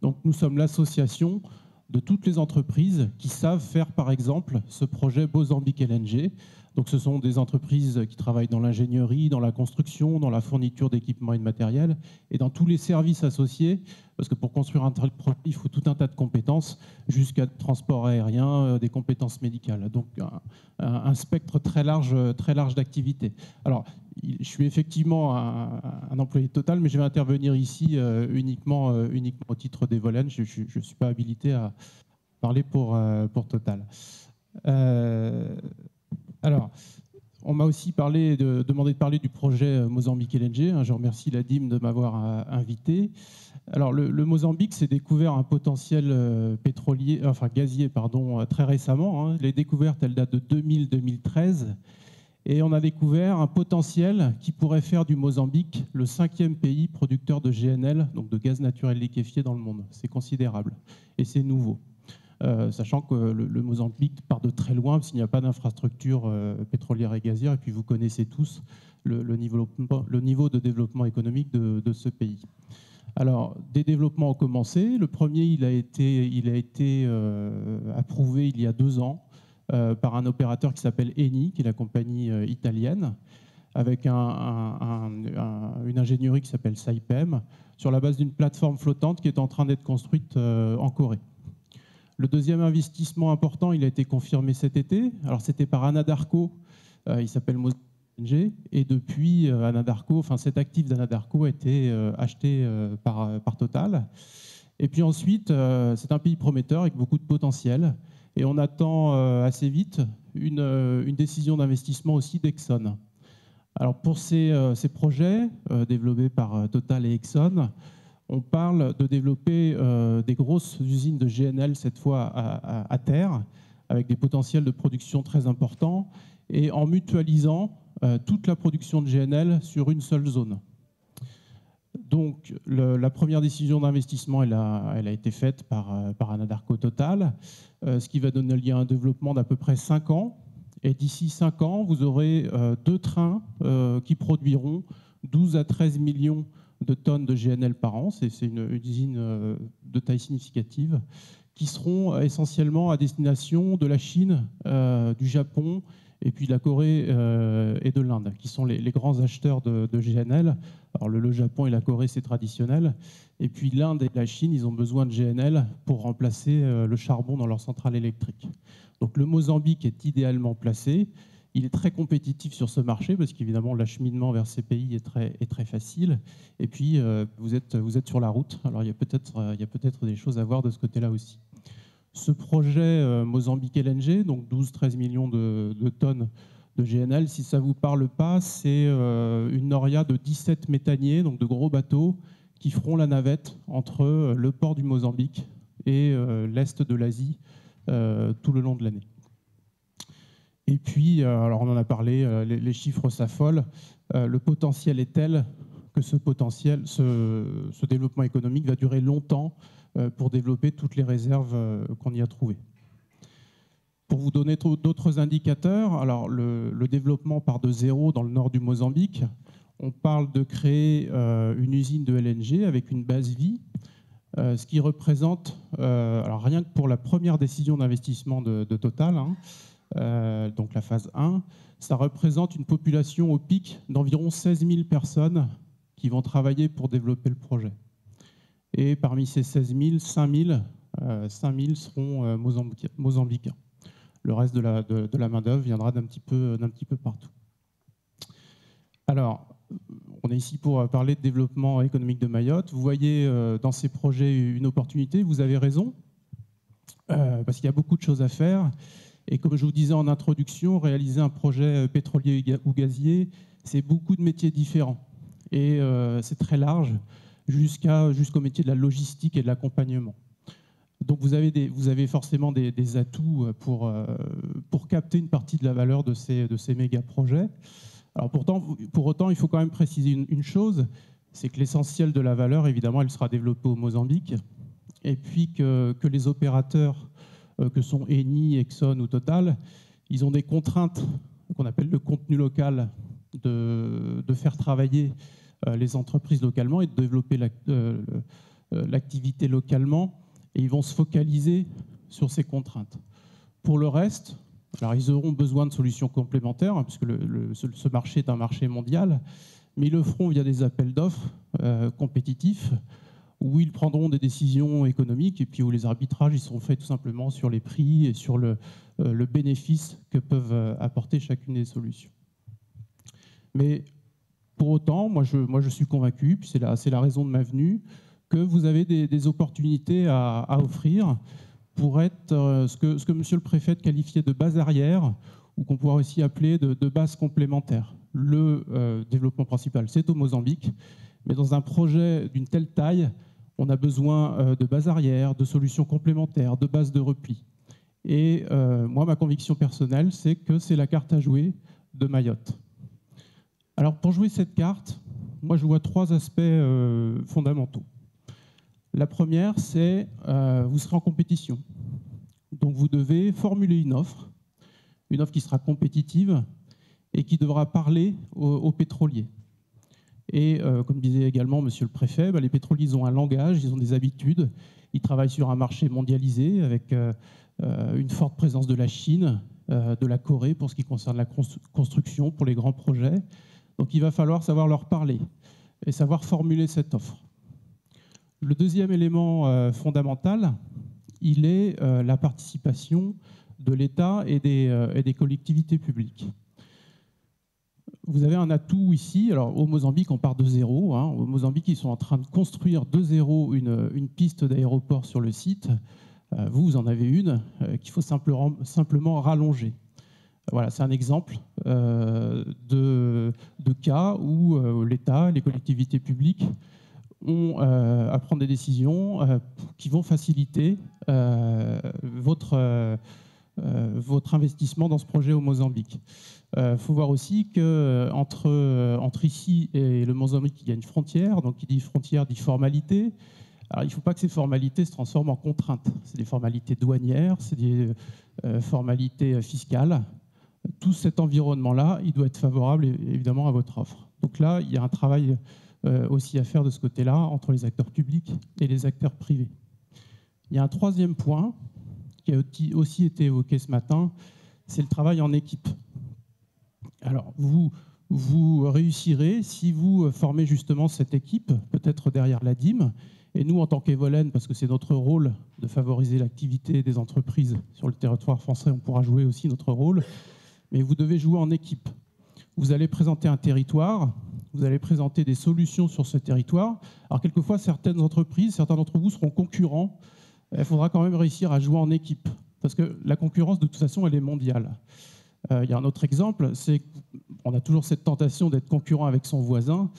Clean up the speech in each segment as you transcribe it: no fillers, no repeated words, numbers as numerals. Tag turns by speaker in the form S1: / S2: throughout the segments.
S1: Donc nous sommes l'association de toutes les entreprises qui savent faire, par exemple, ce projet Mozambique LNG. Donc ce sont des entreprises qui travaillent dans l'ingénierie, dans la construction, dans la fourniture d'équipements et de matériel, et dans tous les services associés, parce que pour construire un tel projet, il faut tout un tas de compétences, jusqu'à le transport aérien, des compétences médicales. Donc un spectre très large d'activités. Alors, je suis effectivement un employé Total, mais je vais intervenir ici uniquement au titre d'Evolen. Je ne suis pas habilité à parler pour Total. Alors, on m'a aussi demandé de parler du projet Mozambique LNG. Je remercie la DIM de m'avoir invité. Alors, le Mozambique s'est découvert un potentiel gazier, très récemment. Les découvertes, elles datent de 2000-2013. Et on a découvert un potentiel qui pourrait faire du Mozambique le 5e pays producteur de GNL, donc de gaz naturel liquéfié dans le monde. C'est considérable et c'est nouveau. Sachant que le Mozambique part de très loin, parce qu'il n'y a pas d'infrastructure pétrolière et gazière, et puis vous connaissez tous le niveau de développement économique de ce pays. Alors, des développements ont commencé. Le premier, il a été approuvé il y a 2 ans par un opérateur qui s'appelle Eni, qui est la compagnie italienne, avec une ingénierie qui s'appelle Saipem, sur la base d'une plateforme flottante qui est en train d'être construite en Corée. Le deuxième investissement important, il a été confirmé cet été. Alors, c'était par Anadarko, il s'appelle Mozambique LNG, et depuis Anadarko, cet actif d'Anadarko a été acheté par Total. Et puis ensuite, c'est un pays prometteur avec beaucoup de potentiel, et on attend assez vite une décision d'investissement aussi d'Exxon. Alors pour ces projets développés par Total et Exxon, on parle de développer des grosses usines de GNL, cette fois à terre, avec des potentiels de production très importants, et en mutualisant toute la production de GNL sur une seule zone. Donc la première décision d'investissement, elle a été faite par Anadarko Total, ce qui va donner lieu à un développement d'à peu près 5 ans. Et d'ici 5 ans, vous aurez 2 trains qui produiront 12 à 13 millions de tonnes de GNL par an. C'est une usine de taille significative, qui seront essentiellement à destination de la Chine, du Japon, et puis de la Corée et de l'Inde, qui sont les grands acheteurs de GNL. Alors le Japon et la Corée, c'est traditionnel. Et puis l'Inde et la Chine, ils ont besoin de GNL pour remplacer le charbon dans leurs centrales électriques. Donc le Mozambique est idéalement placé. Il est très compétitif sur ce marché parce qu'évidemment l'acheminement vers ces pays est très facile. Et puis vous êtes sur la route. Alors il y a peut-être des choses à voir de ce côté-là aussi. Ce projet Mozambique LNG, donc 12-13 millions de tonnes de GNL, si ça ne vous parle pas, c'est une noria de 17 méthaniers, donc de gros bateaux, qui feront la navette entre le port du Mozambique et l'est de l'Asie tout le long de l'année. Et puis, alors on en a parlé, les chiffres s'affolent. Le potentiel est tel que ce développement économique va durer longtemps pour développer toutes les réserves qu'on y a trouvées. Pour vous donner d'autres indicateurs, alors le développement part de zéro dans le nord du Mozambique. On parle de créer une usine de LNG avec une base vie, ce qui représente, alors rien que pour la première décision d'investissement de Total, donc la phase 1, ça représente une population au pic d'environ 16 000 personnes qui vont travailler pour développer le projet. Et parmi ces 16 000, 5 000 seront mozambicains. Le reste de la main-d'œuvre viendra d'un petit peu partout. Alors, on est ici pour parler de développement économique de Mayotte. Vous voyez dans ces projets une opportunité, vous avez raison, parce qu'il y a beaucoup de choses à faire. Et comme je vous disais en introduction, réaliser un projet pétrolier ou gazier, c'est beaucoup de métiers différents. Et c'est très large, jusqu'au métier de la logistique et de l'accompagnement. Donc vous avez forcément des atouts pour capter une partie de la valeur de ces méga projets. Alors pour autant, il faut quand même préciser une chose, c'est que l'essentiel de la valeur, évidemment, elle sera développée au Mozambique, et puis que les opérateurs que sont Eni, Exxon ou Total, ils ont des contraintes qu'on appelle le contenu local, de faire travailler les entreprises localement et de développer l'activité localement et ils vont se focaliser sur ces contraintes. Pour le reste, alors ils auront besoin de solutions complémentaires, hein, puisque ce marché est un marché mondial, mais ils le feront via des appels d'offres compétitifs, où ils prendront des décisions économiques et puis où les arbitrages ils seront faits tout simplement sur les prix et sur le bénéfice que peuvent apporter chacune des solutions. Mais pour autant, moi je suis convaincu, puis c'est la raison de ma venue, que vous avez des opportunités à offrir pour être ce que monsieur le préfet qualifiait de base arrière, ou qu'on pourrait aussi appeler de base complémentaire. Le développement principal, c'est au Mozambique, mais dans un projet d'une telle taille, on a besoin de base arrière, de solutions complémentaires, de bases de repli. Et moi, ma conviction personnelle, c'est que c'est la carte à jouer de Mayotte. Alors, pour jouer cette carte, moi, je vois 3 aspects fondamentaux. La première, c'est vous serez en compétition. Donc, vous devez formuler une offre qui sera compétitive et qui devra parler aux pétroliers. Et comme disait également monsieur le préfet, les pétroliers ils ont un langage, ils ont des habitudes, ils travaillent sur un marché mondialisé avec une forte présence de la Chine, de la Corée pour ce qui concerne la construction, pour les grands projets. Donc il va falloir savoir leur parler et savoir formuler cette offre. Le deuxième élément fondamental, il est la participation de l'État et des collectivités publiques. Vous avez un atout ici. Alors, au Mozambique, on part de zéro. Hein. Au Mozambique, ils sont en train de construire de zéro une piste d'aéroport sur le site. Vous en avez une qu'il faut simplement rallonger. Voilà, c'est un exemple de cas où l'État, les collectivités publiques ont à prendre des décisions qui vont faciliter votre investissement dans ce projet au Mozambique. Faut voir aussi qu'entre ici et le Mozambique, il y a une frontière. Donc, qui dit frontière dit formalité. Alors, il ne faut pas que ces formalités se transforment en contraintes. C'est des formalités douanières, c'est des formalités fiscales. Tout cet environnement-là, il doit être favorable évidemment à votre offre. Donc là, il y a un travail aussi à faire de ce côté-là entre les acteurs publics et les acteurs privés. Il y a un troisième point qui a aussi été évoqué ce matin, c'est le travail en équipe. Alors, vous réussirez si vous formez justement cette équipe, peut-être derrière la DIM, et nous, en tant qu'Evolen, parce que c'est notre rôle de favoriser l'activité des entreprises sur le territoire français, on pourra jouer aussi notre rôle, mais vous devez jouer en équipe. Vous allez présenter un territoire, vous allez présenter des solutions sur ce territoire. Alors, quelquefois, certaines entreprises, certains d'entre vous seront concurrents. Il faudra quand même réussir à jouer en équipe, parce que la concurrence, de toute façon, elle est mondiale. Il y a un autre exemple, c'est qu'on a toujours cette tentation d'être concurrent avec son voisin.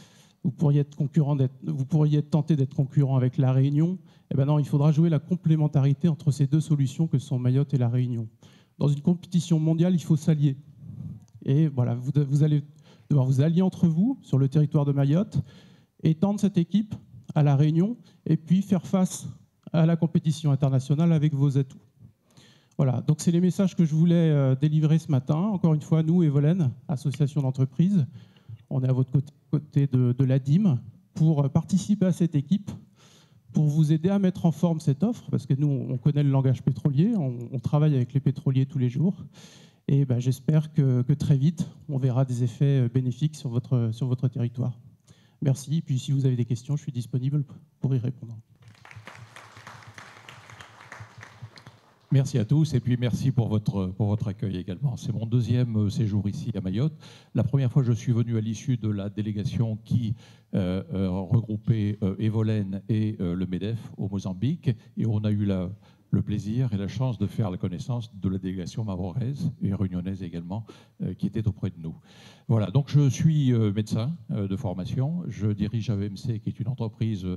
S1: Vous pourriez être tenté d'être concurrent avec la Réunion. Eh bien non, il faudra jouer la complémentarité entre ces deux solutions que sont Mayotte et la Réunion. Dans une compétition mondiale, il faut s'allier. Et voilà, vous allez devoir vous allier entre vous sur le territoire de Mayotte, étendre cette équipe à la Réunion et puis faire face à la compétition internationale avec vos atouts. Voilà, donc c'est les messages que je voulais délivrer ce matin. Encore une fois, nous, Evolen, association d'entreprise, on est à votre côté de la DIM pour participer à cette équipe, pour vous aider à mettre en forme cette offre, parce que nous, on connaît le langage pétrolier, on travaille avec les pétroliers tous les jours, et ben, j'espère que très vite, on verra des effets bénéfiques sur votre territoire. Merci, et puis si vous avez des questions, je suis disponible pour y répondre.
S2: Merci à tous et puis merci pour votre accueil également. C'est mon deuxième séjour ici à Mayotte. La première fois, je suis venu à l'issue de la délégation qui regroupait Evolen et le MEDEF au Mozambique. Et on a eu le plaisir et la chance de faire la connaissance de la délégation mahoraise et réunionnaise également qui était auprès de nous. Voilà, donc je suis médecin de formation. Je dirige AEMC qui est une entreprise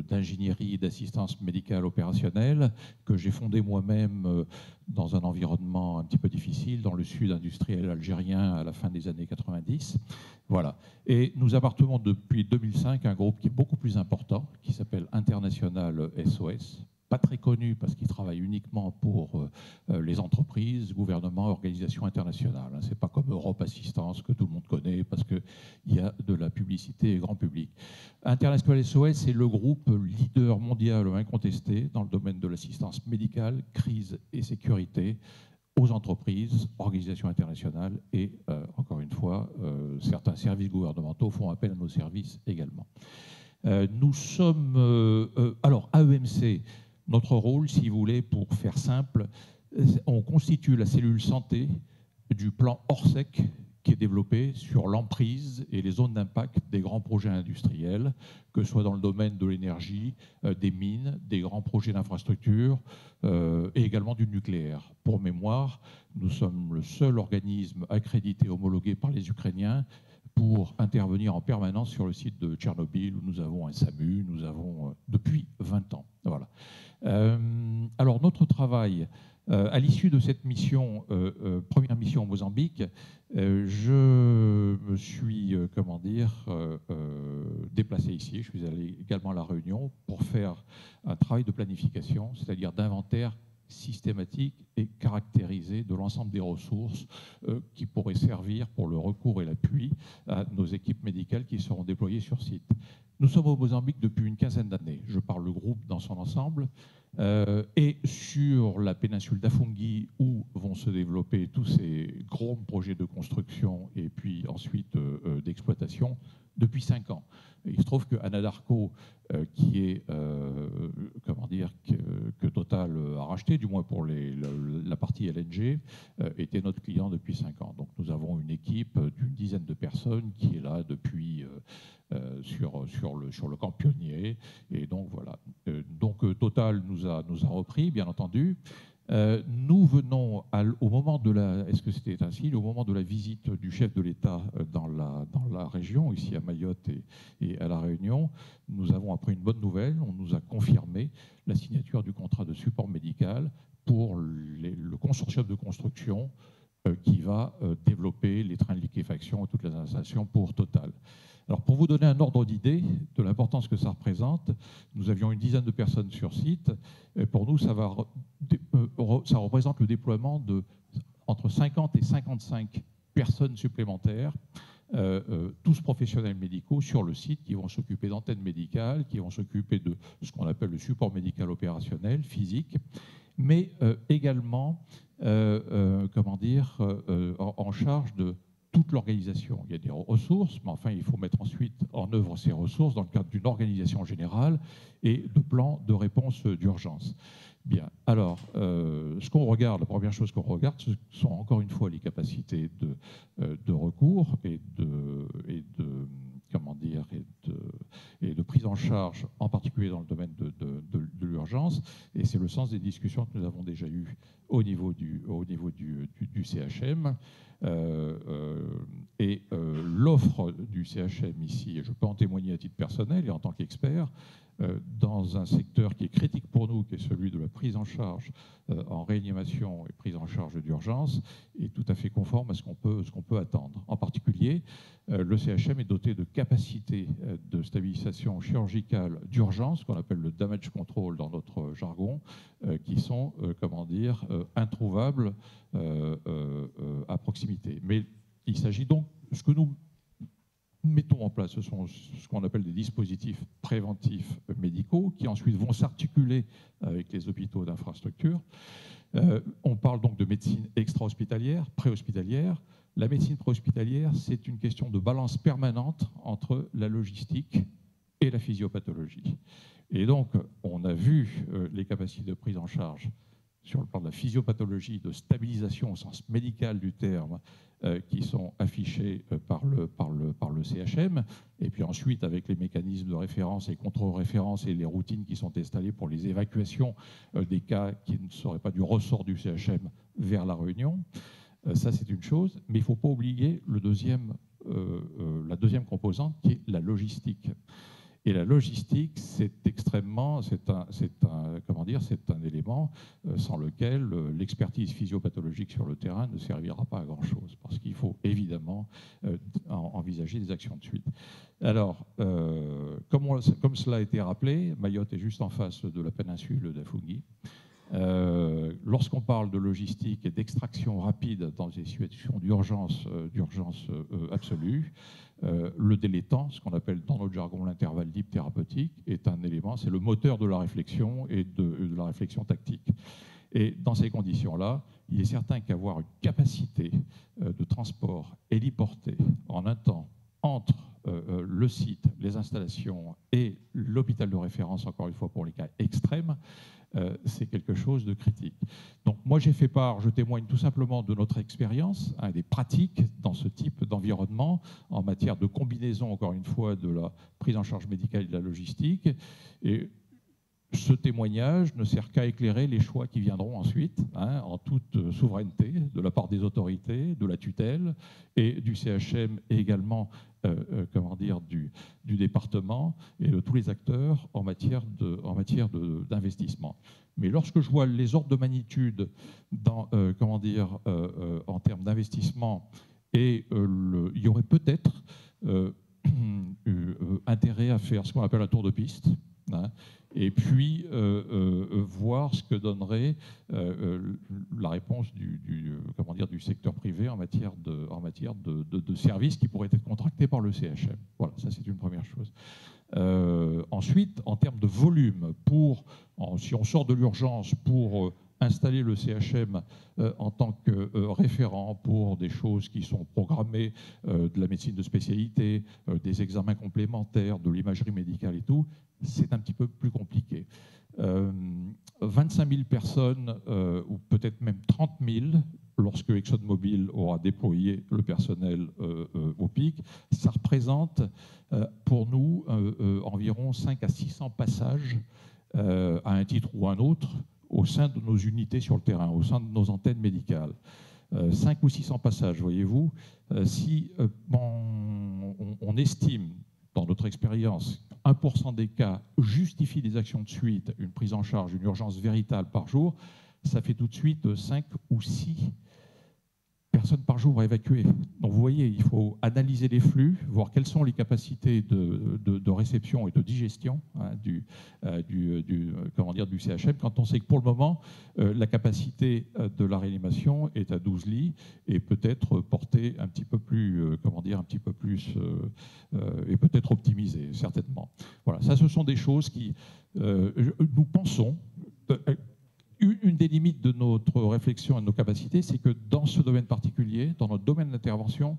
S2: d'ingénierie et d'assistance médicale opérationnelle que j'ai fondée moi-même dans un environnement un petit peu difficile dans le sud industriel algérien à la fin des années 90. Voilà. Et nous appartenons depuis 2005 à un groupe qui est beaucoup plus important qui s'appelle International SOS, pas très connu parce qu'il travaille uniquement pour les entreprises, gouvernements, organisations internationales. Ce n'est pas comme Europe Assistance que tout le monde connaît parce qu'il y a de la publicité grand public. International SOS, c'est le groupe leader mondial incontesté dans le domaine de l'assistance médicale, crise et sécurité aux entreprises, organisations internationales et, encore une fois, certains services gouvernementaux font appel à nos services également. Nous sommes... alors, AEMC, notre rôle, si vous voulez, pour faire simple, on constitue la cellule santé du plan Orsec qui est développé sur l'emprise et les zones d'impact des grands projets industriels, que ce soit dans le domaine de l'énergie, des mines, des grands projets d'infrastructure et également du nucléaire. Pour mémoire, nous sommes le seul organisme accrédité, homologué par les Ukrainiens pour intervenir en permanence sur le site de Tchernobyl, où nous avons un SAMU, nous avons depuis 20 ans. Voilà. Alors, notre travail, à l'issue de cette mission, première mission au Mozambique, je me suis, déplacé ici. Je suis allé également à La Réunion pour faire un travail de planification, c'est-à-dire d'inventaire systématique et caractérisé de l'ensemble des ressources qui pourraient servir pour le recours et l'appui à nos équipes médicales qui seront déployées sur site. Nous sommes au Mozambique depuis une quinzaine d'années. Je parle le groupe dans son ensemble. Et sur la péninsule d'Afungi, où vont se développer tous ces gros projets de construction et puis ensuite d'exploitation, depuis 5 ans. Il se trouve que Anadarko, qui est, que Total a racheté, du moins pour la partie LNG, était notre client depuis 5 ans. Donc nous avons une équipe d'une dizaine de personnes qui est là depuis sur le camp pionnier. Et donc voilà. Donc Total nous a repris, bien entendu. Nous venons au moment de la, est-ce que c'était ainsi, au moment de la visite du chef de l'État dans la région, ici à Mayotte et à La Réunion, nous avons appris une bonne nouvelle. On nous a confirmé la signature du contrat de support médical pour le consortium de construction qui va développer les trains de liquéfaction et toutes les installations pour Total. Alors, pour vous donner un ordre d'idée de l'importance que ça représente, nous avions une dizaine de personnes sur site. Et pour nous, ça représente le déploiement de entre 50 et 55 personnes supplémentaires, tous professionnels médicaux sur le site, qui vont s'occuper d'antennes médicales, qui vont s'occuper de ce qu'on appelle le support médical opérationnel, physique, mais également en charge de toute l'organisation. Il y a des ressources, mais enfin, il faut mettre ensuite en œuvre ces ressources dans le cadre d'une organisation générale et de plans de réponse d'urgence. Bien, alors, ce qu'on regarde, la première chose qu'on regarde, ce sont encore une fois les capacités de recours et de prise en charge, en particulier dans le domaine de l'urgence. Et c'est le sens des discussions que nous avons déjà eues au niveau du CHM. L'offre du CHM ici, et je peux en témoigner à titre personnel et en tant qu'expert, dans un secteur qui est critique pour nous, qui est celui de la prise en charge en réanimation et prise en charge d'urgence, est tout à fait conforme à ce qu'on peut attendre. En particulier, le CHM est doté de capacités de stabilisation chirurgicale d'urgence, qu'on appelle le damage control dans notre jargon, qui sont, introuvables à proximité. Mais il s'agit donc, ce que nous mettons en place, ce sont ce qu'on appelle des dispositifs préventifs médicaux qui ensuite vont s'articuler avec les hôpitaux d'infrastructure. On parle donc de médecine extra-hospitalière, préhospitalière. La médecine préhospitalière, c'est une question de balance permanente entre la logistique et la physiopathologie. Et donc, on a vu les capacités de prise en charge sur le plan de la physiopathologie, de stabilisation au sens médical du terme, qui sont affichés par le CHM, et puis ensuite avec les mécanismes de référence et contre-référence et les routines qui sont installées pour les évacuations des cas qui ne seraient pas du ressort du CHM vers La Réunion. Ça, c'est une chose, mais il ne faut pas oublier la deuxième composante qui est la logistique. Et la logistique, c'est un élément sans lequel l'expertise physiopathologique sur le terrain ne servira pas à grand-chose, parce qu'il faut évidemment envisager des actions de suite. Alors, comme cela a été rappelé, Mayotte est juste en face de la péninsule d'Afungui. Lorsqu'on parle de logistique et d'extraction rapide dans des situations d'urgence absolue, le délai temps, ce qu'on appelle dans notre jargon l'intervalle libre thérapeutique, est un élément, c'est le moteur de la réflexion et de la réflexion tactique. Et dans ces conditions-là, il est certain qu'avoir une capacité de transport héliporté en un temps entre le site, les installations et l'hôpital de référence, encore une fois pour les cas extrêmes, c'est quelque chose de critique. Donc moi j'ai fait part, je témoigne tout simplement de notre expérience, des pratiques dans ce type d'environnement en matière de combinaison, encore une fois, de la prise en charge médicale et de la logistique. Et ce témoignage ne sert qu'à éclairer les choix qui viendront ensuite, en toute souveraineté, de la part des autorités, de la tutelle et du CHM et également du département et de tous les acteurs en matière d'investissement. Mais lorsque je vois les ordres de magnitude en termes d'investissement, et il y aurait peut-être intérêt à faire ce qu'on appelle un tour de piste, et puis voir ce que donnerait la réponse du secteur privé en matière de services qui pourraient être contractés par le CHM. Voilà, ça c'est une première chose. Ensuite, en termes de volume, si on sort de l'urgence pour installer le CHM en tant que référent pour des choses qui sont programmées, de la médecine de spécialité, des examens complémentaires, de l'imagerie médicale et tout, c'est un petit peu plus compliqué. 25 000 personnes, ou peut-être même 30 000, lorsque ExxonMobil aura déployé le personnel au pic, ça représente pour nous environ 5 à 600 passages à un titre ou à un autre au sein de nos unités sur le terrain, au sein de nos antennes médicales. 5 ou 600 passages, voyez-vous. Si on estime, dans notre expérience, 1% des cas justifient des actions de suite, une prise en charge, une urgence véritable par jour, ça fait tout de suite 5 ou 6 personnes par jour à évacuer. Donc vous voyez, il faut analyser les flux, voir quelles sont les capacités de réception et de digestion du CHM, quand on sait que pour le moment, la capacité de la réanimation est à 12 lits et peut-être portée un petit peu plus, et peut-être optimisée, certainement. Voilà, ça ce sont des choses qui, nous pensons, une des limites de notre réflexion et de nos capacités, c'est que dans ce domaine particulier, dans notre domaine d'intervention,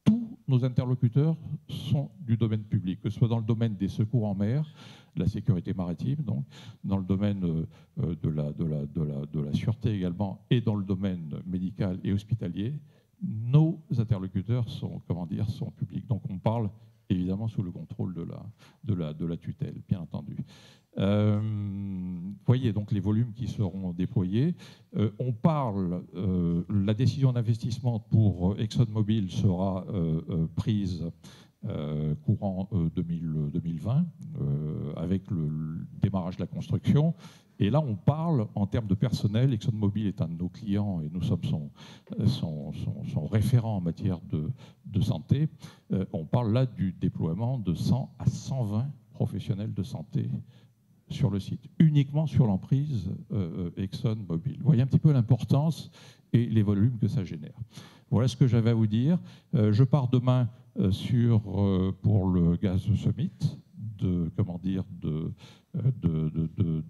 S2: tous nos interlocuteurs sont du domaine public, que ce soit dans le domaine des secours en mer, de la sécurité maritime, donc, dans le domaine de la sûreté également, et dans le domaine médical et hospitalier. Nos interlocuteurs sont publics. Donc on parle évidemment sous le contrôle de la tutelle, bien entendu. Voyez donc les volumes qui seront déployés. On parle, la décision d'investissement pour ExxonMobil sera prise courant 2020 avec le démarrage de la construction. Et là, on parle en termes de personnel. ExxonMobil est un de nos clients et nous sommes son référent en matière de santé. On parle là du déploiement de 100 à 120 professionnels de santé sur le site, uniquement sur l'emprise ExxonMobil. Vous voyez un petit peu l'importance et les volumes que ça génère. Voilà ce que j'avais à vous dire. Je pars demain pour le Gaz Summit de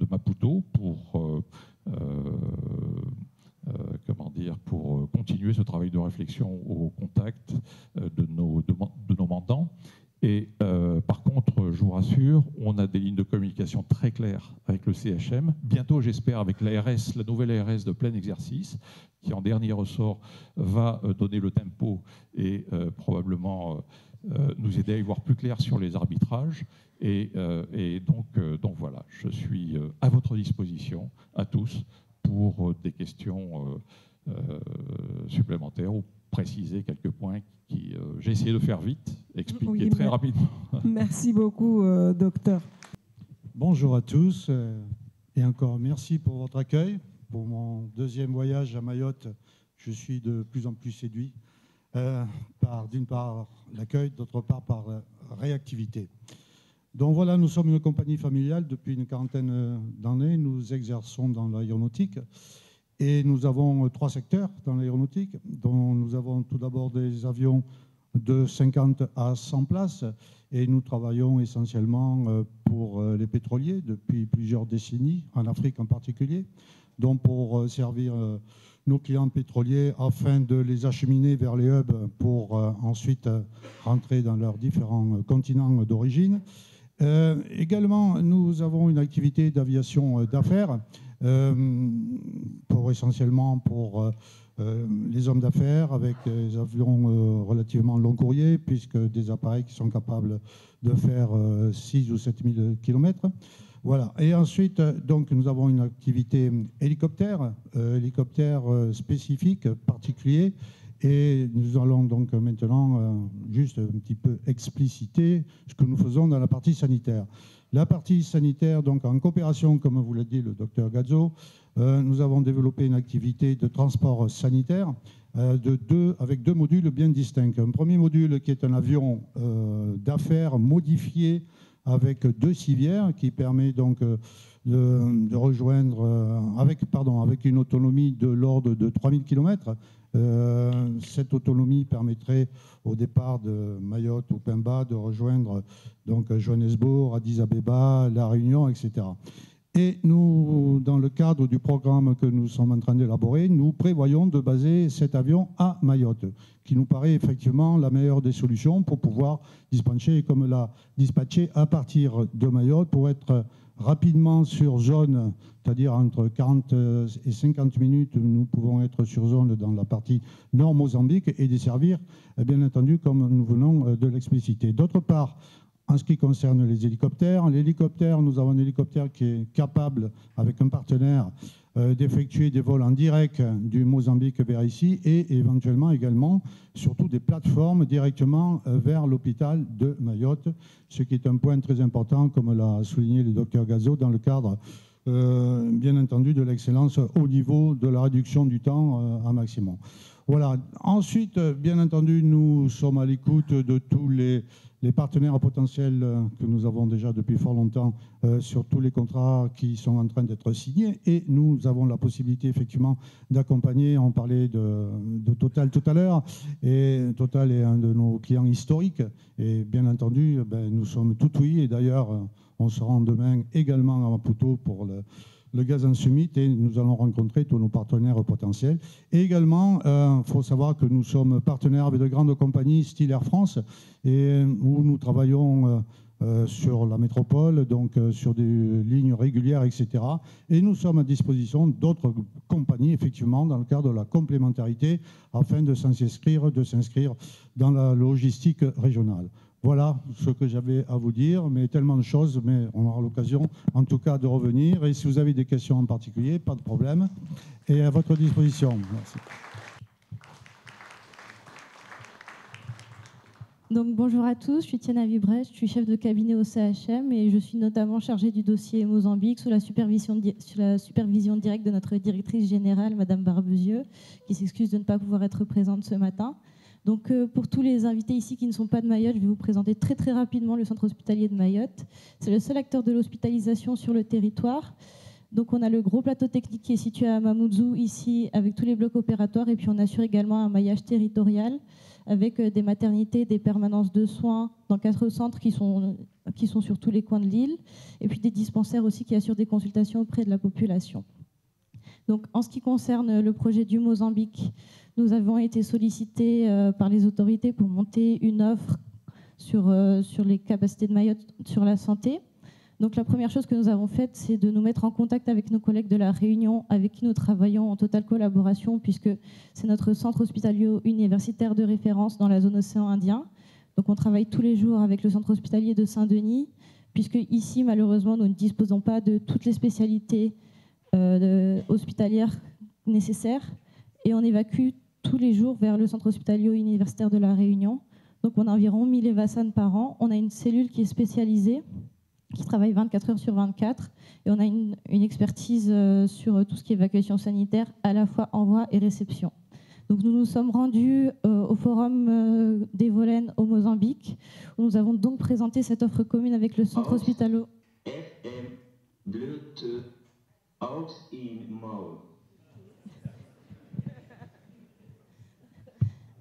S2: Maputo pour continuer ce travail de réflexion au contact de nos mandants. Et par contre, je vous rassure, on a des lignes de communication très claires avec le CHM. Bientôt, j'espère, avec l'ARS, la nouvelle ARS de plein exercice, qui en dernier ressort va donner le tempo et probablement nous aider à y voir plus clair sur les arbitrages. Et donc voilà, je suis à votre disposition, à tous, pour des questions supplémentaires ou préciser quelques points qui j'ai essayé de faire vite, expliquer
S3: Oui,
S2: très rapidement.
S3: Merci beaucoup, docteur.
S4: Bonjour à tous et encore merci pour votre accueil. Pour mon deuxième voyage à Mayotte, je suis de plus en plus séduit par, d'une part, l'accueil, d'autre part, par la réactivité. Donc voilà, nous sommes une compagnie familiale depuis une quarantaine d'années. Nous exerçons dans l'aéronautique et nous avons 3 secteurs dans l'aéronautique, dont nous avons tout d'abord des avions de 50 à 100 places et nous travaillons essentiellement pour les pétroliers depuis plusieurs décennies, en Afrique en particulier, donc pour servir nos clients pétroliers afin de les acheminer vers les hubs pour ensuite rentrer dans leurs différents continents d'origine. Également, nous avons une activité d'aviation d'affaires, essentiellement pour les hommes d'affaires avec des avions relativement long courrier, puisque des appareils qui sont capables de faire 6 ou 7 000 km. Voilà. Et ensuite, donc, nous avons une activité hélicoptère spécifique, particulier. Et nous allons donc maintenant juste un petit peu expliciter ce que nous faisons dans la partie sanitaire. La partie sanitaire, donc en coopération, comme vous l'a dit le docteur Gazzo, nous avons développé une activité de transport sanitaire avec 2 modules bien distincts. Un premier module qui est un avion d'affaires modifié avec 2 civières qui permet donc de rejoindre avec une autonomie de l'ordre de 3000 km. Cette autonomie permettrait au départ de Mayotte ou Pemba de rejoindre donc Johannesburg, Addis Abeba, La Réunion, etc. Et nous, dans le cadre du programme que nous sommes en train d'élaborer, nous prévoyons de baser cet avion à Mayotte, qui nous paraît effectivement la meilleure des solutions pour pouvoir dispatcher à partir de Mayotte pour être rapidement sur zone, c'est-à-dire entre 40 et 50 minutes, nous pouvons être sur zone dans la partie nord Mozambique et desservir, bien entendu, comme nous venons de l'expliciter. D'autre part, en ce qui concerne les hélicoptères, nous avons un hélicoptère qui est capable, avec un partenaire, d'effectuer des vols en direct du Mozambique vers ici et éventuellement également, surtout des plateformes directement vers l'hôpital de Mayotte, ce qui est un point très important, comme l'a souligné le docteur Gazzo, dans le cadre, bien entendu, de l'excellence au niveau de la réduction du temps à maximum. Voilà. Ensuite, bien entendu, nous sommes à l'écoute de tous les partenaires potentiels que nous avons déjà depuis fort longtemps sur tous les contrats qui sont en train d'être signés. Et nous avons la possibilité effectivement d'accompagner, on parlait de Total tout à l'heure, et Total est un de nos clients historiques. Et bien entendu, nous sommes tout oui. Et d'ailleurs, on se rend demain également à Maputo pour le Gaz en Summit et nous allons rencontrer tous nos partenaires potentiels. Et également, il faut savoir que nous sommes partenaires avec de grandes compagnies style Air France et où nous travaillons sur la métropole, donc sur des lignes régulières, etc. Et nous sommes à disposition d'autres compagnies, effectivement, dans le cadre de la complémentarité, afin de s'inscrire dans la logistique régionale. Voilà ce que j'avais à vous dire, mais tellement de choses, mais on aura l'occasion en tout cas de revenir. Et si vous avez des questions en particulier, pas de problème, et à votre disposition. Merci.
S5: Donc, bonjour à tous, je suis Tiana Vibrecht, je suis chef de cabinet au CHM et je suis notamment chargée du dossier Mozambique sous la supervision directe de notre directrice générale, Madame Barbezieux, qui s'excuse de ne pas pouvoir être présente ce matin. Donc, pour tous les invités ici qui ne sont pas de Mayotte, je vais vous présenter très très rapidement le centre hospitalier de Mayotte. C'est le seul acteur de l'hospitalisation sur le territoire. Donc, on a le gros plateau technique qui est situé à Mamoudzou, ici, avec tous les blocs opératoires. Et puis, on assure également un maillage territorial avec des maternités, des permanences de soins dans 4 centres qui sont sur tous les coins de l'île. Et puis, des dispensaires aussi qui assurent des consultations auprès de la population. Donc, en ce qui concerne le projet du Mozambique, nous avons été sollicités par les autorités pour monter une offre sur les capacités de Mayotte sur la santé. Donc la première chose que nous avons faite, c'est de nous mettre en contact avec nos collègues de La Réunion, avec qui nous travaillons en totale collaboration, puisque c'est notre centre hospitalier universitaire de référence dans la zone océan Indien. Donc on travaille tous les jours avec le centre hospitalier de Saint-Denis, puisque ici, malheureusement, nous ne disposons pas de toutes les spécialités hospitalières nécessaires, et on évacue tous les jours vers le centre hospitalier universitaire de La Réunion. Donc on a environ 1000 EVASAN par an. On a une cellule qui est spécialisée, qui travaille 24 heures sur 24. Et on a une expertise sur tout ce qui est évacuation sanitaire, à la fois envoi et réception. Donc nous nous sommes rendus au forum d'Evolène au Mozambique, où nous avons donc présenté cette offre commune avec le centre hospitalier.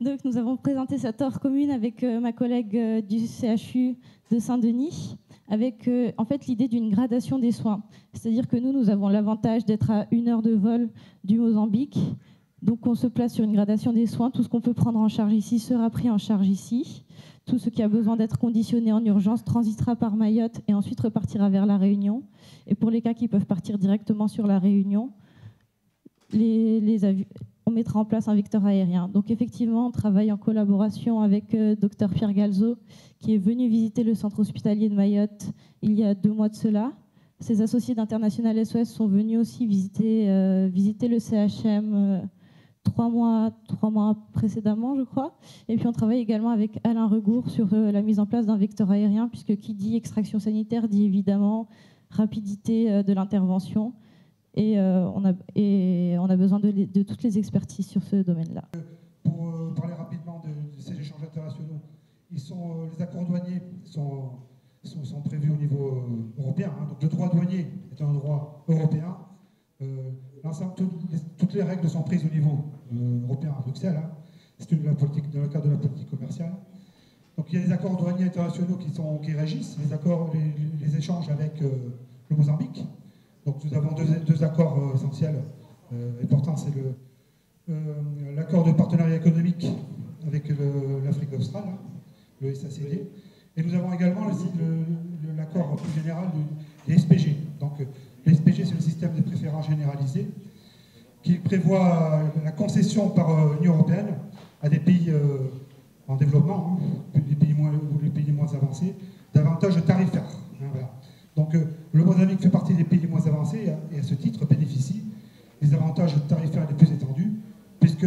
S5: Donc nous avons présenté cette offre commune avec ma collègue du CHU de Saint-Denis, avec en fait l'idée d'une gradation des soins. C'est-à-dire que nous avons l'avantage d'être à 1 heure de vol du Mozambique. Donc on se place sur une gradation des soins. Tout ce qu'on peut prendre en charge ici sera pris en charge ici. Tout ce qui a besoin d'être conditionné en urgence transitera par Mayotte et ensuite repartira vers La Réunion. Et pour les cas qui peuvent partir directement sur La Réunion, on mettra en place un vecteur aérien. Donc effectivement, on travaille en collaboration avec Dr Pierre Galzo, qui est venu visiter le centre hospitalier de Mayotte il y a 2 mois de cela. Ses associés d'International SOS sont venus aussi visiter le CHM 3 mois précédemment, je crois. Et puis on travaille également avec Alain Regour sur la mise en place d'un vecteur aérien, puisque qui dit extraction sanitaire dit évidemment rapidité de l'intervention. Et on a besoin de toutes les expertises sur ce domaine-là.
S6: Pour parler rapidement de ces échanges internationaux, les accords douaniers sont prévus au niveau européen. Hein. Donc le droit douanier est un droit européen. Toutes les règles sont prises au niveau européen à Bruxelles. Hein. C'est dans le cadre de la politique commerciale. Donc il y a des accords douaniers internationaux qui régissent les échanges avec le Mozambique. Donc nous avons deux accords essentiels importants. C'est l'accord de partenariat économique avec l'Afrique australe, hein, le SACD. Et nous avons également l'accord plus général des SPG. Donc les SPG, c'est le système de préférences généralisées qui prévoit la concession par l'Union européenne à des pays en développement, hein, les pays moins avancés, d'avantages tarifaires. Hein, voilà. Donc le Mozambique fait partie des pays les moins avancés et à ce titre bénéficie des avantages tarifaires les plus étendus, puisque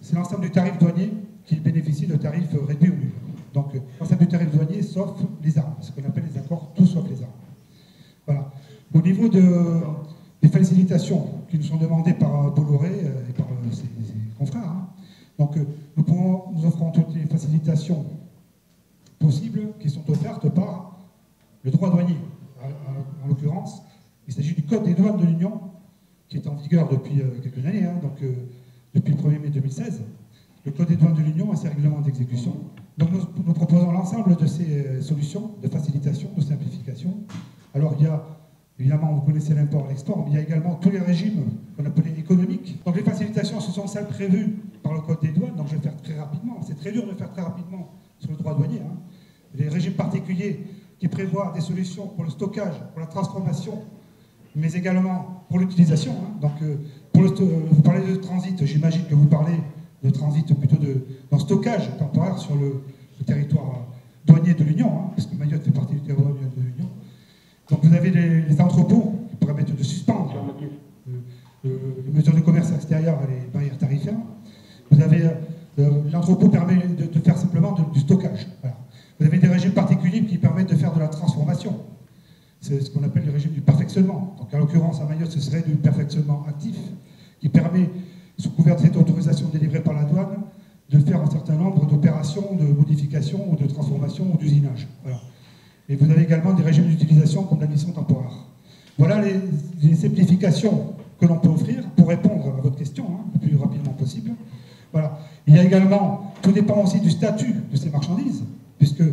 S6: c'est l'ensemble du tarif douanier qui bénéficie de tarifs réduits ou nuls. Donc l'ensemble du tarif douanier sauf les armes, ce qu'on appelle les accords tout sauf les armes. Voilà. Au niveau des facilitations qui nous sont demandées par Bolloré et par ses confrères, hein, donc nous offrons toutes les facilitations possibles qui sont offertes par le droit douanier. En l'occurrence, il s'agit du Code des douanes de l'Union, qui est en vigueur depuis quelques années, hein, donc depuis le 1er mai 2016. Le Code des douanes de l'Union a ses règlements d'exécution. Donc nous proposons l'ensemble de ces solutions de facilitation, de simplification. Alors il y a, évidemment, vous connaissez l'import et l'export, mais il y a également tous les régimes qu'on appelait économiques. Donc les facilitations, ce sont celles prévues par le Code des douanes, donc je vais faire très rapidement. C'est très dur de faire très rapidement sur le droit douanier. Hein. Les régimes particuliers qui prévoit des solutions pour le stockage, pour la transformation, mais également pour l'utilisation. Hein. Donc, vous parlez de transit, j'imagine que vous parlez de transit plutôt d'un stockage temporaire sur le territoire douanier de l'Union, hein, parce que Mayotte fait partie du territoire douanier de l'Union. Donc vous avez les entrepôts qui permettent de suspendre les mesures de commerce extérieur et les barrières tarifaires. Vous avez l'entrepôt permet de faire simplement du stockage. Voilà. Vous avez des régimes particuliers qui permettent de faire de la transformation. C'est ce qu'on appelle le régime du perfectionnement. Donc, en l'occurrence, à Mayotte, ce serait du perfectionnement actif qui permet, sous couvert de cette autorisation délivrée par la douane, de faire un certain nombre d'opérations de modification ou de transformation ou d'usinage. Voilà. Et vous avez également des régimes d'utilisation comme la mission temporaire. Voilà les simplifications que l'on peut offrir pour répondre à votre question, hein, le plus rapidement possible. Voilà. Il y a également, tout dépend aussi du statut de ces marchandises, puisque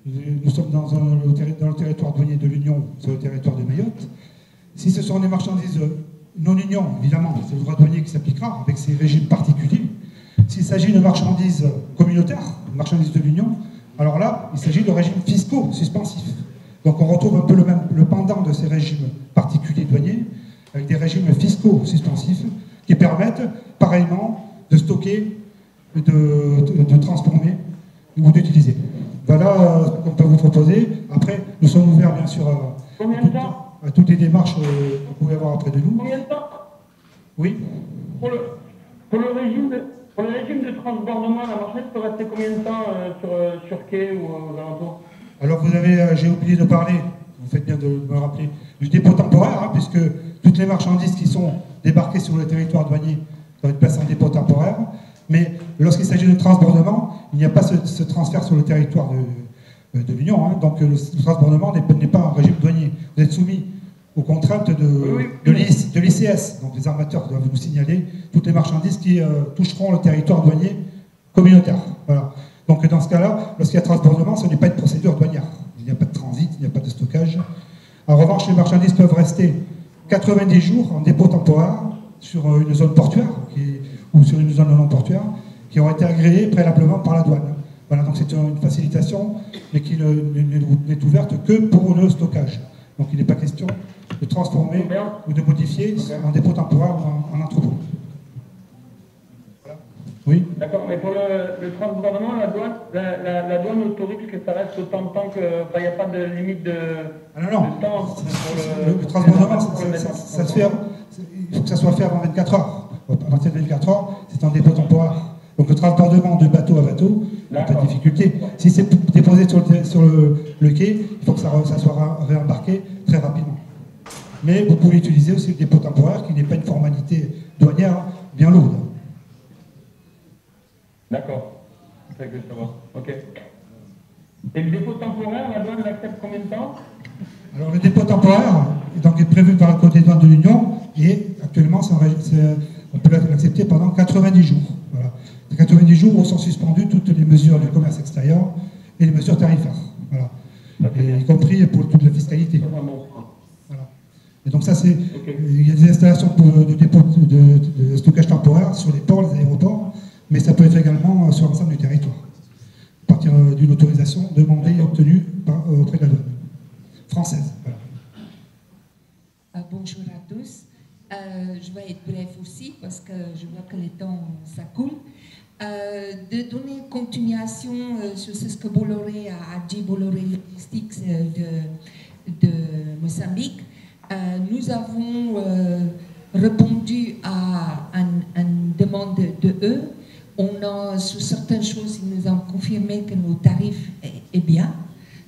S6: nous sommes dans le territoire douanier de l'Union, sur le territoire de Mayotte. Si ce sont des marchandises non-Union, évidemment, c'est le droit douanier qui s'appliquera, avec ses régimes particuliers. S'il s'agit de marchandises communautaires, marchandises de l'Union, alors là, il s'agit de régimes fiscaux suspensifs. Donc on retrouve un peu le pendant de ces régimes particuliers douaniers, avec des régimes fiscaux suspensifs, qui permettent, pareillement, de stocker, de transformer ou d'utiliser. Voilà ce qu'on peut vous proposer. Après, nous sommes ouverts, bien sûr, à toutes les démarches que vous pouvez avoir auprès de nous.
S7: Combien de temps?
S6: Oui.
S7: Pour le régime Pour le régime de transbordement, la marchandise peut rester combien de temps sur quai ou aux alentours?
S6: Alors vous avez, j'ai oublié de parler, vous faites bien de me rappeler, du dépôt temporaire, hein, puisque toutes les marchandises qui sont débarquées sur le territoire douanier doivent être placées en dépôt temporaire. Mais lorsqu'il s'agit de transbordement, il n'y a pas ce transfert sur le territoire de l'Union. Hein, donc le transbordement n'est pas un régime douanier. Vous êtes soumis aux contraintes de l'ICS. Donc les armateurs doivent nous signaler toutes les marchandises qui toucheront le territoire douanier communautaire. Voilà. Donc dans ce cas-là, lorsqu'il y a transbordement, ce n'est pas une procédure douanière. Il n'y a pas de transit, il n'y a pas de stockage. En revanche, les marchandises peuvent rester 90 jours en dépôt temporaire sur une zone portuaire ou sur une zone non portuaire qui ont été agréées préalablement par la douane. Voilà, donc c'est une facilitation, mais qui n'est ouverte que pour le stockage. Donc il n'est pas question de transformer ou de modifier en dépôt temporaire ou en entrepôt. Voilà. Oui.
S7: D'accord, mais pour le transbordement, la douane autorise que ça reste autant de temps que... Enfin, il n'y a pas de limite de temps
S6: le transbordement, ça se fait... Il faut que ça soit fait avant 24 heures. À partir de 24 heures, c'est en dépôt temporaire. Donc le transbordement de bateau à bateau, il n'y a pas de difficulté. Si c'est déposé sur le quai, il faut que ça soit réembarqué très rapidement. Mais vous pouvez utiliser aussi le dépôt temporaire, qui n'est pas une formalité douanière bien lourde.
S7: D'accord. C'est ça que je savoir. Ok. Et le dépôt temporaire, la douane l'accepte combien de temps?
S6: Alors le dépôt temporaire est prévu par le Code des douanes de l'Union et actuellement on peut l'accepter pendant 90 jours. Voilà. 90 jours où sont suspendues toutes les mesures du commerce extérieur et les mesures tarifaires. Voilà. Et y compris pour toute la fiscalité. Voilà. Et donc ça c'est... Il y a des installations de dépôt de stockage temporaire sur les ports, les aéroports, mais ça peut être également sur l'ensemble du territoire, à partir d'une autorisation demandée et obtenue auprès de la douane française. Voilà.
S8: Bonjour à tous. Je vais être bref aussi parce que je vois que le temps ça coule. De donner continuation sur ce que Bolloré a dit, Bolloré Logistics de Mozambique. Nous avons répondu à une demande de eux. Sur certaines choses, ils nous ont confirmé que nos tarifs est bien.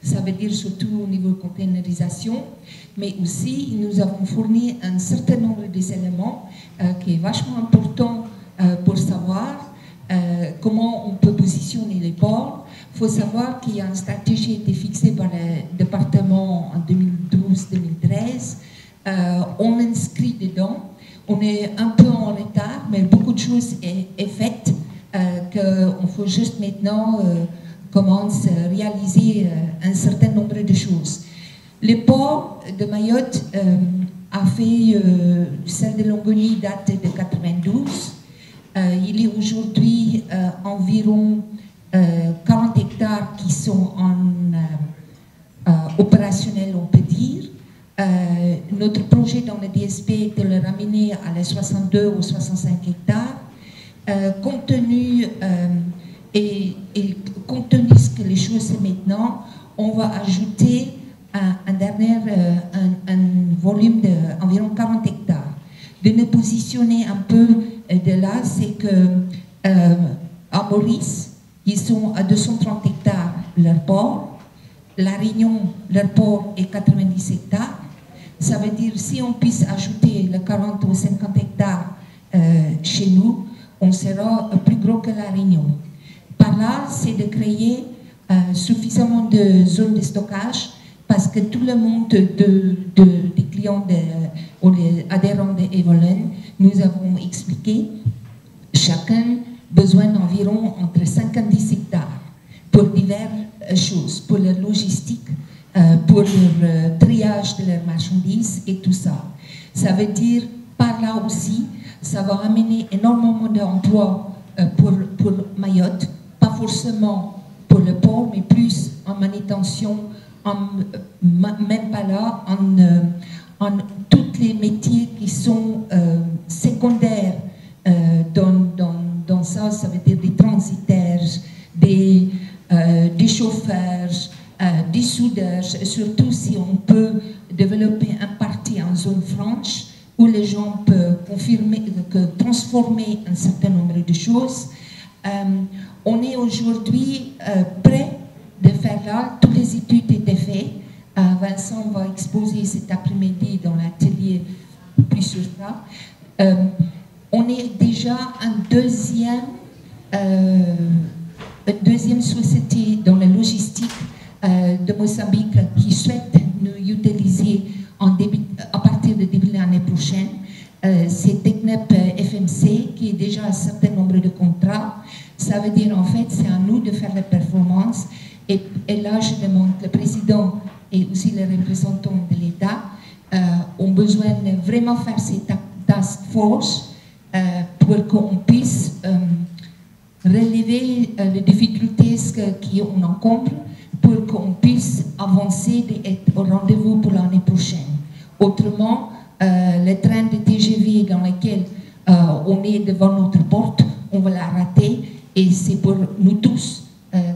S8: Ça veut dire surtout au niveau de containerisation, mais aussi ils nous avons fourni un certain nombre d'éléments qui est vachement important pour savoir comment on peut positionner les ports. Il faut savoir qu'il y a une stratégie qui a été fixée par le département en 2012-2013. On inscrit dedans. On est un peu en retard, mais beaucoup de choses est faites. Qu'on faut juste maintenant commence à réaliser un certain nombre de choses. Le port de Mayotte a fait, celle de Longoni date de 92. Il est aujourd'hui environ 40 hectares qui sont opérationnels, on peut dire. Notre projet dans le DSP est de le ramener à les 62 ou 65 hectares. Compte tenu compte tenu ce que les choses sont maintenant, on va ajouter un volume d'environ 40 hectares. De nous positionner un peu de là, c'est que à Maurice, ils sont à 230 hectares leur port. La Réunion, leur port est 90 hectares. Ça veut dire si on puisse ajouter les 40 ou 50 hectares chez nous, on sera plus gros que la Réunion. Par là, c'est de créer suffisamment de zones de stockage parce que tout le monde des clients ou des adhérents de Evolen, nous avons expliqué chacun besoin d'environ entre 5 et 10 hectares pour diverses choses, pour la logistique, pour le triage de leurs marchandises et tout ça. Ça veut dire, par là aussi, ça va amener énormément d'emplois pour Mayotte, pas forcément pour le port, mais plus en manutention, même pas là, en tous les métiers qui sont secondaires dans ça, ça veut dire des transitaires, des chauffeurs, des soudeurs, surtout si on peut développer un parti en zone franche où les gens peuvent transformer un certain nombre de choses. On est aujourd'hui prêt de faire là. Toutes les études étaient faites. Vincent va exposer cet après-midi dans l'atelier plus sur ça. On est déjà une deuxième société dans la logistique de Mozambique qui souhaite nous utiliser à partir de début de l'année prochaine. C'est Technep FMC qui est déjà un certain nombre de contrats. Ça veut dire en fait c'est à nous de faire la performance. Et là je demande le président et aussi les représentants de l'État ont besoin de vraiment faire cette task force pour qu'on puisse relever les difficultés qu'on rencontre pour qu'on puisse avancer et être au rendez-vous pour l'année prochaine. Autrement, le train de TGV dans lequel on est devant notre porte, on va la rater et c'est pour nous tous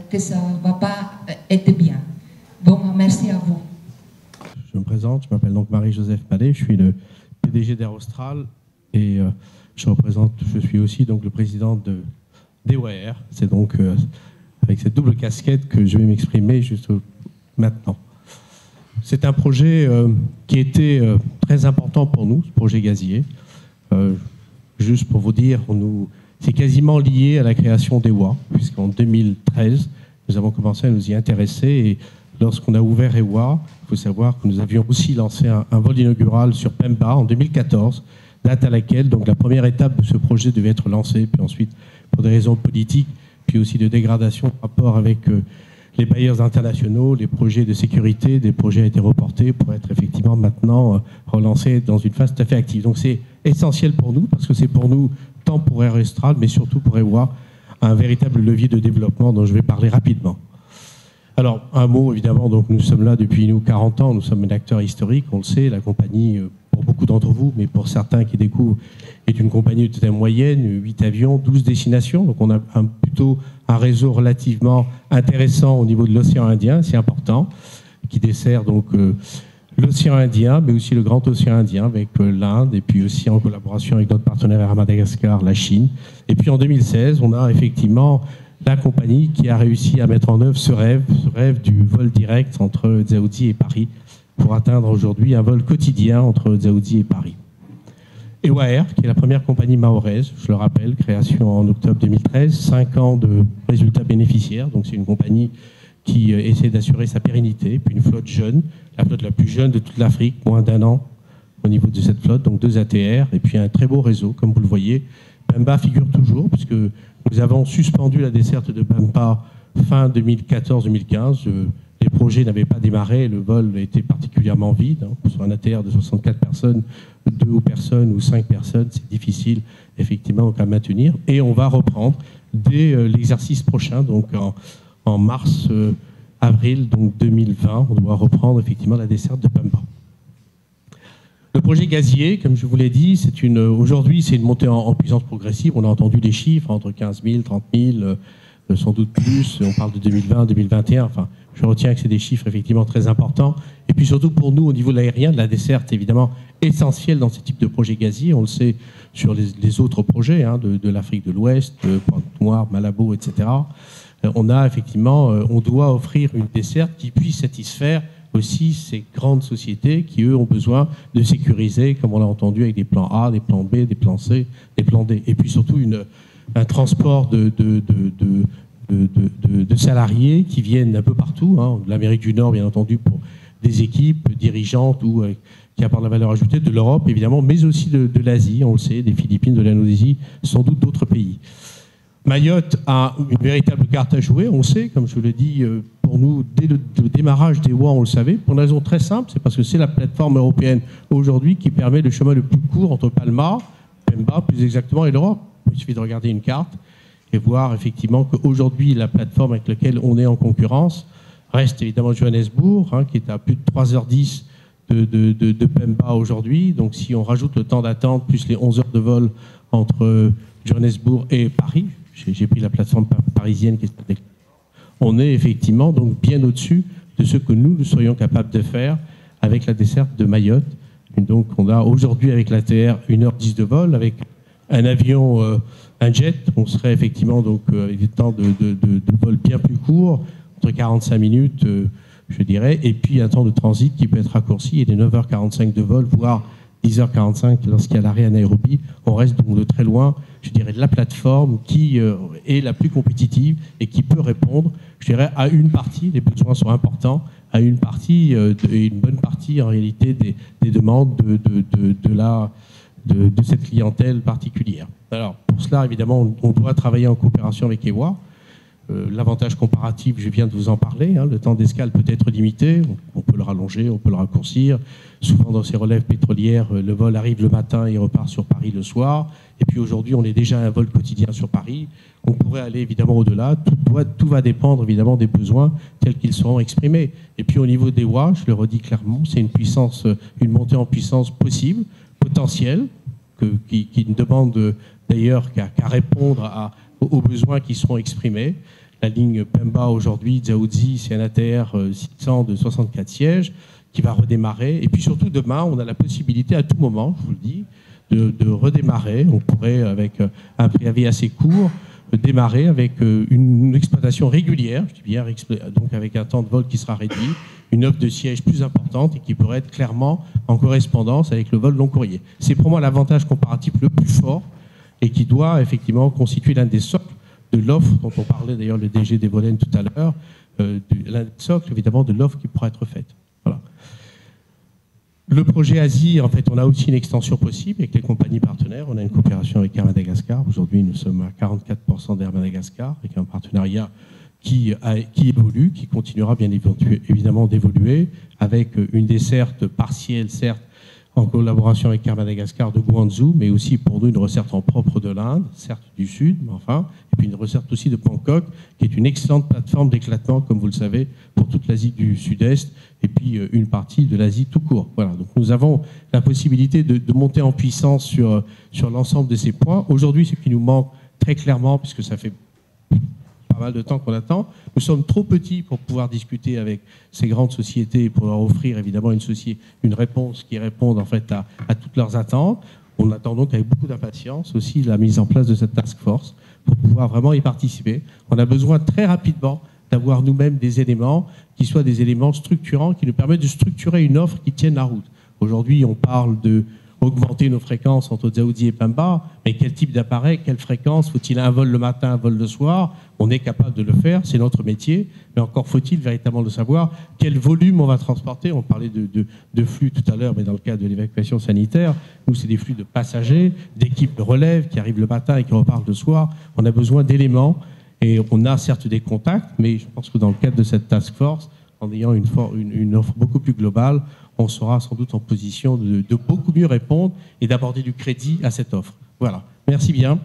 S8: que ça ne va pas être bien. Bon, merci à vous.
S9: Je me présente, je m'appelle donc Marie-Joseph Palais, je suis le PDG d'Air Austral et je suis aussi donc le président d'EWAR. C'est donc avec cette double casquette que je vais m'exprimer juste maintenant. C'est un projet qui était très important pour nous, ce projet gazier. Juste pour vous dire, c'est quasiment lié à la création d'EWA, puisqu'en 2013, nous avons commencé à nous y intéresser. Et lorsqu'on a ouvert EWA, il faut savoir que nous avions aussi lancé un vol inaugural sur Pemba en 2014, date à laquelle donc, la première étape de ce projet devait être lancée, puis ensuite, pour des raisons politiques, puis aussi de dégradation en rapport avec les bailleurs internationaux, les projets de sécurité, des projets ont été reportés pour être effectivement maintenant relancés dans une phase tout à fait active. Donc c'est essentiel pour nous, parce que c'est pour nous, tant pour Air Austral, mais surtout pour EWA, un véritable levier de développement dont je vais parler rapidement. Alors, un mot, évidemment, donc nous sommes là depuis 40 ans, nous sommes un acteur historique, on le sait, la compagnie, pour beaucoup d'entre vous, mais pour certains qui découvrent, est une compagnie de taille moyenne, 8 avions, 12 destinations, donc on a plutôt un réseau relativement intéressant au niveau de l'océan Indien, c'est important, qui dessert donc l'océan Indien, mais aussi le grand océan Indien avec l'Inde, et puis aussi en collaboration avec d'autres partenaires à Madagascar, la Chine. Et puis en 2016, on a effectivement la compagnie qui a réussi à mettre en œuvre ce rêve du vol direct entre Dzaoudzi et Paris, pour atteindre aujourd'hui un vol quotidien entre Dzaoudzi et Paris. EWAR, qui est la première compagnie mahoraise, je le rappelle, création en octobre 2013, 5 ans de résultats bénéficiaires, donc c'est une compagnie qui essaie d'assurer sa pérennité, puis une flotte jeune, la flotte la plus jeune de toute l'Afrique, moins d'1 an au niveau de cette flotte, donc 2 ATR, et puis un très beau réseau, comme vous le voyez. Pemba figure toujours, puisque nous avons suspendu la desserte de Pemba fin 2014-2015. Les projets n'avaient pas démarré, le vol était particulièrement vide. Sur un ATR de 64 personnes, 2 personnes ou 5 personnes, c'est difficile effectivement à maintenir. Et on va reprendre dès l'exercice prochain, donc en mars-avril 2020, on doit reprendre effectivement la desserte de Pemba. Le projet gazier, comme je vous l'ai dit, aujourd'hui c'est une montée en puissance progressive. On a entendu les chiffres entre 15 000, 30 000, sans doute plus. On parle de 2020, 2021. Enfin, je retiens que c'est des chiffres effectivement très importants. Et puis surtout pour nous, au niveau de l'aérien, de la desserte évidemment essentielle dans ce type de projet gazier. On le sait sur les autres projets de l'Afrique de l'Ouest, Pointe-Noire, Malabo, etc. On doit offrir une desserte qui puisse satisfaire aussi ces grandes sociétés qui, eux, ont besoin de sécuriser, comme on l'a entendu, avec des plans A, des plans B, des plans C, des plans D. Et puis surtout un transport de salariés qui viennent un peu partout, de l'Amérique du Nord, bien entendu, pour des équipes dirigeantes ou qui apportent la valeur ajoutée, de l'Europe, évidemment, mais aussi de l'Asie, on le sait, des Philippines, de l'Indonésie, sans doute d'autres pays. Mayotte a une véritable carte à jouer, on sait, comme je vous l'ai dit, pour nous, dès le démarrage des WA, on le savait, pour une raison très simple, c'est parce que c'est la plateforme européenne aujourd'hui qui permet le chemin le plus court entre Palma, Pemba, plus exactement, et l'Europe. Il suffit de regarder une carte et voir effectivement qu'aujourd'hui, la plateforme avec laquelle on est en concurrence reste évidemment Johannesburg, qui est à plus de 3h10 de Pemba aujourd'hui. Donc si on rajoute le temps d'attente plus les 11 heures de vol entre Johannesburg et Paris, j'ai pris la plateforme parisienne qui est... On est effectivement donc bien au-dessus de ce que nous serions capables de faire avec la desserte de Mayotte. Et donc on a aujourd'hui avec l'ATR 1h10 de vol, avec un avion, un jet, on serait effectivement donc avec des temps de vol bien plus courts, entre 45 minutes, je dirais, et puis un temps de transit qui peut être raccourci, et les 9h45 de vol, voire 10h45 lorsqu'il y a l'arrêt à Nairobi. On reste donc de très loin, je dirais, de la plateforme qui est la plus compétitive et qui peut répondre, je dirais, à une partie, les besoins sont importants, à une partie, et une bonne partie en réalité des demandes de cette clientèle particulière. Alors, pour cela, évidemment, on doit travailler en coopération avec EWA. L'avantage comparatif, je viens de vous en parler, hein, le temps d'escale peut être limité, on peut le rallonger, on peut le raccourcir. Souvent dans ces relèves pétrolières, le vol arrive le matin et repart sur Paris le soir. Et puis aujourd'hui, on est déjà à un vol quotidien sur Paris. On pourrait aller évidemment au-delà. Tout va dépendre évidemment des besoins tels qu'ils seront exprimés. Et puis au niveau des WA, je le redis clairement, c'est une montée en puissance possible, potentielle, qui ne demande d'ailleurs qu'à répondre aux besoins qui seront exprimés. La ligne Pemba aujourd'hui, Dzaoudzi, c'est un ATR 600 de 64 sièges qui va redémarrer. Et puis surtout demain, on a la possibilité à tout moment, je vous le dis, de redémarrer. On pourrait, avec un préavis assez court, démarrer avec une exploitation régulière, je dis bien, donc avec un temps de vol qui sera réduit, une offre de sièges plus importante et qui pourrait être clairement en correspondance avec le vol long courrier. C'est pour moi l'avantage comparatif le plus fort et qui doit effectivement constituer l'un des socles de l'offre dont on parlait d'ailleurs le DG d'Evolène tout à l'heure, l'un des socles évidemment de l'offre qui pourra être faite. Voilà. Le projet Asie, en fait, on a aussi une extension possible avec les compagnies partenaires. On a une coopération avec Air Madagascar. Aujourd'hui, nous sommes à 44% d'Air Madagascar, avec un partenariat qui évolue, qui continuera bien évidemment d'évoluer, avec une desserte partielle, certes, en collaboration avec Air Madagascar de Guangzhou, mais aussi pour nous une recette en propre de l'Inde, certes du Sud, mais enfin, et puis une recette aussi de Bangkok, qui est une excellente plateforme d'éclatement, comme vous le savez, pour toute l'Asie du Sud-Est, et puis une partie de l'Asie tout court. Voilà, donc nous avons la possibilité de monter en puissance sur l'ensemble de ces points. Aujourd'hui, ce qui nous manque très clairement, puisque ça fait pas mal de temps qu'on attend. Nous sommes trop petits pour pouvoir discuter avec ces grandes sociétés et pour leur offrir évidemment une réponse qui réponde en fait à toutes leurs attentes. On attend donc avec beaucoup d'impatience aussi la mise en place de cette task force pour pouvoir vraiment y participer. On a besoin très rapidement d'avoir nous-mêmes des éléments qui soient des éléments structurants, qui nous permettent de structurer une offre qui tienne la route. Aujourd'hui, on parle d'augmenter nos fréquences entre Dzaoudzi et Pemba, mais quel type d'appareil, quelle fréquence? Faut-il un vol le matin, un vol le soir? On est capable de le faire, c'est notre métier, mais encore faut-il véritablement le savoir. Quel volume on va transporter? On parlait de flux tout à l'heure, mais dans le cadre de l'évacuation sanitaire, nous, c'est des flux de passagers, d'équipes de relève qui arrivent le matin et qui repartent le soir. On a besoin d'éléments et on a certes des contacts, mais je pense que dans le cadre de cette task force, en ayant une offre beaucoup plus globale, on sera sans doute en position de beaucoup mieux répondre et d'aborder du crédit à cette offre. Voilà. Merci bien.